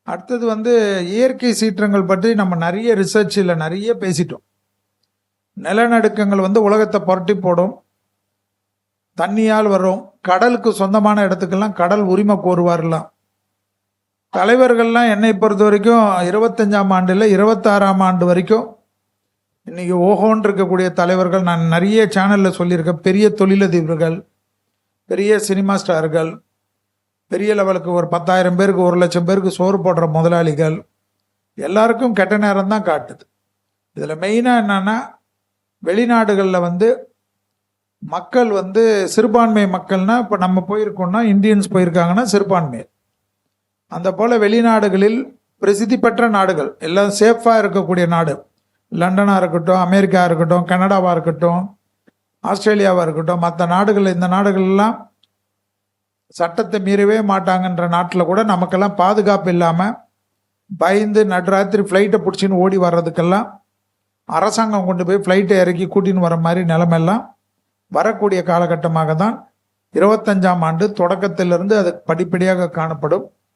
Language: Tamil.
அடுத்தது வந்து இயற்கை சீற்றங்கள் பற்றி நம்ம நிறைய ரிசர்ச்சில் நிறைய பேசிட்டோம். நிலநடுக்கங்கள் வந்து உலகத்தை புரட்டி போடும், தண்ணியால் வரும், கடலுக்கு சொந்தமான இடத்துக்கெல்லாம் கடல் உரிமை கோருவார்லாம். தலைவர்கள்லாம் என்னை பொறுத்த வரைக்கும் 25ஆம் ஆண்டில் 26ஆம் ஆண்டு வரைக்கும் இன்னைக்கு ஓஹோன்னு இருக்கக்கூடிய தலைவர்கள் நான் நிறைய சேனலில் சொல்லியிருக்கேன். பெரிய தொழிலதிபர்கள், பெரிய சினிமா ஸ்டார்கள், பெரிய லெவலுக்கு ஒரு 10,000 பேருக்கு 1,00,000 பேருக்கு சோறு போடுற முதலாளிகள் எல்லாருக்கும் கெட்ட நேரம் தான் காட்டுது. இதில் மெயினாக என்னன்னா, வெளிநாடுகளில் வந்து மக்கள் வந்து சிறுபான்மை மக்கள்னா, இப்போ நம்ம போயிருக்கோம்னா இந்தியன்ஸ் போயிருக்காங்கன்னா சிறுபான்மை. அந்த போல் வெளிநாடுகளில் பிரசித்தி பெற்ற நாடுகள் எல்லாம் சேஃபாக இருக்கக்கூடிய நாடு, லண்டனாக இருக்கட்டும், அமெரிக்கா இருக்கட்டும், கனடாவாக இருக்கட்டும், ஆஸ்திரேலியாவாக இருக்கட்டும், மற்ற நாடுகள், இந்த நாடுகள்லாம் சட்டத்தை மீறவே மாட்டாங்கன்ற நாட்டில் கூட நமக்கெல்லாம் பாதுகாப்பு இல்லாமல் பயந்து நடுராத்திரி ஃப்ளைட்டை பிடிச்சின்னு ஓடி வர்றதுக்கெல்லாம் அரசாங்கம் கொண்டு போய் ஃப்ளைட்டை இறக்கி கூட்டின்னு வர மாதிரி நிலைமெல்லாம் வரக்கூடிய காலகட்டமாக தான் 25ஆம் ஆண்டு தொடக்கத்திலிருந்து அது படிப்படியாக காணப்படும்.